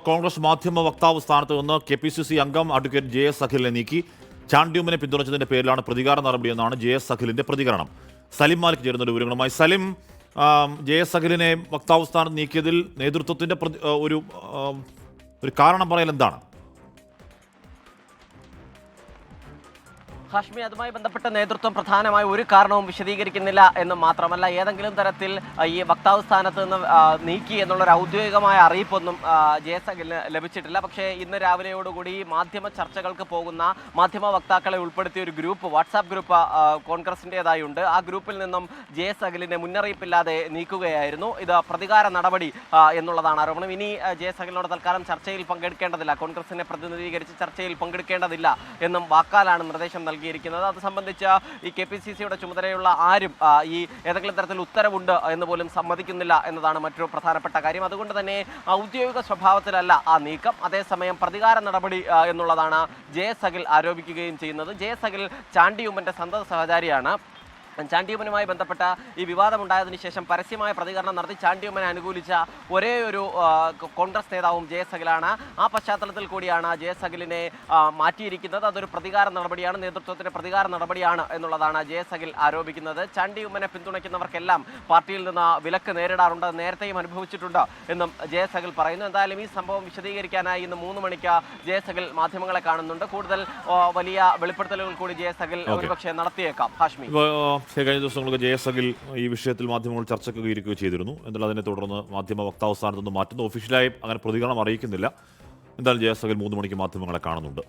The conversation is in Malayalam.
കോൺഗ്രസ് മാധ്യമ വക്താവ് സ്ഥാനത്ത് നിന്ന് KPCC അംഗം അഡ്വക്കേറ്റ് JS അഖിലിനെ നീക്കി. ചാണ്ടിയുമ്മനെ പിന്തുണച്ചതിന്റെ പേരിലാണ് പ്രതികാര നടപടിയെന്നാണ് JS അഖിലിന്റെ പ്രതികരണം. സലിം മാലിക് ചേരുന്ന വിവരങ്ങളുമായി. സലിം, JS അഖിലിനെ വക്താവ് സ്ഥാനത്ത് നീക്കിയതിൽ നേതൃത്വത്തിന്റെ ഒരു കാരണം പറയൽ എന്താണ്? ഹാഷ്മി, അതുമായി ബന്ധപ്പെട്ട നേതൃത്വം പ്രധാനമായി ഒരു കാരണവും വിശദീകരിക്കുന്നില്ല എന്ന് മാത്രമല്ല, ഏതെങ്കിലും തരത്തിൽ ഈ വക്താവ് സ്ഥാനത്ത് നിന്ന് നീക്കി എന്നുള്ളൊരു ഔദ്യോഗികമായ അറിയിപ്പൊന്നും JS അഖിലിന് ലഭിച്ചിട്ടില്ല. പക്ഷേ ഇന്ന് രാവിലെയോടുകൂടി മാധ്യമ ചർച്ചകൾക്ക് പോകുന്ന മാധ്യമ വക്താക്കളെ ഉൾപ്പെടുത്തിയ ഒരു ഗ്രൂപ്പ്, വാട്സാപ്പ് ഗ്രൂപ്പ് കോൺഗ്രസിൻ്റെതായി ഉണ്ട്. ആ ഗ്രൂപ്പിൽ നിന്നും JS അഖിലിനെ മുന്നറിയിപ്പില്ലാതെ നീക്കുകയായിരുന്നു. ഇത് പ്രതികാര നടപടി എന്നുള്ളതാണ് ആരോപണം. ഇനി JS അഖിലിനോട് തൽക്കാലം ചർച്ചയിൽ പങ്കെടുക്കേണ്ടതില്ല, കോൺഗ്രസിനെ പ്രതിനിധീകരിച്ച് ചർച്ചയിൽ പങ്കെടുക്കേണ്ടതില്ല എന്നും വാക്കാലാണ് നിർദ്ദേശം നൽകിയിരിക്കുന്നത്. അത് സംബന്ധിച്ച് ഈ KPCCയുടെ ചുമതലയുള്ള ആരും ഈ ഏതെങ്കിലും തരത്തിൽ ഉത്തരവുണ്ട് എന്ന് പോലും സമ്മതിക്കുന്നില്ല എന്നതാണ് മറ്റൊരു പ്രധാനപ്പെട്ട കാര്യം. അതുകൊണ്ട് തന്നെ ഔദ്യോഗിക സ്വഭാവത്തിലല്ല ആ നീക്കം. അതേസമയം പ്രതികാര നടപടി എന്നുള്ളതാണ് JS അഖിൽ ആരോപിക്കുകയും ചെയ്യുന്നത്. JS അഖിൽ ചാണ്ടിയുമ്മന്റെ സന്തത സഹചാരിയാണ്. ചാണ്ടിയുമ്മനുമായി ബന്ധപ്പെട്ട ഈ വിവാദമുണ്ടായതിനു ശേഷം പരസ്യമായ പ്രതികരണം നടത്തി ചാണ്ടിയുമ്മനെ അനുകൂലിച്ച ഒരേ ഒരു കോൺഗ്രസ് നേതാവും JS അഖിലാണ്. ആ പശ്ചാത്തലത്തിൽ കൂടിയാണ് JS അഖിലിനെ മാറ്റിയിരിക്കുന്നത്. അതൊരു പ്രതികാര നടപടിയാണ്, നേതൃത്വത്തിന്റെ പ്രതികാര നടപടിയാണ് എന്നുള്ളതാണ് JS അഖിൽ ആരോപിക്കുന്നത്. ചാണ്ടിയുമ്മനെ പിന്തുണയ്ക്കുന്നവർക്കെല്ലാം പാർട്ടിയിൽ നിന്ന് വിലക്ക് നേരിടാറുണ്ട്, നേരത്തെയും അനുഭവിച്ചിട്ടുണ്ട് എന്നും JS അഖിൽ പറയുന്നു. എന്തായാലും ഈ സംഭവം വിശദീകരിക്കാനായി ഇന്ന് 3 മണിക്ക് JS അഖിൽ മാധ്യമങ്ങളെ കാണുന്നുണ്ട്. കൂടുതൽ വലിയ വെളിപ്പെടുത്തലുകൾ കൂടി JS അഖിൽ ഒരുപക്ഷെ നടത്തിയേക്കാം. ഹാഷ്മി, കഴിഞ്ഞ ദിവസങ്ങൾക്ക് JS അഖിൽ ഈ വിഷയത്തിൽ മാധ്യമങ്ങൾ ചർച്ചയ്ക്ക് ഇരിക്കുകയും ചെയ്തിരുന്നു. എന്നാൽ അതിനെ തുടർന്ന് മാധ്യമ വക്താവ് സ്ഥാനത്ത് നിന്ന് മാറ്റുന്നു. ഒഫീഷ്യലായി അങ്ങനെ പ്രതികരണം അറിയിക്കുന്നില്ല. എന്തായാലും JS അഖിൽ 3 മണിക്ക് മാധ്യമങ്ങളെ കാണുന്നുണ്ട്.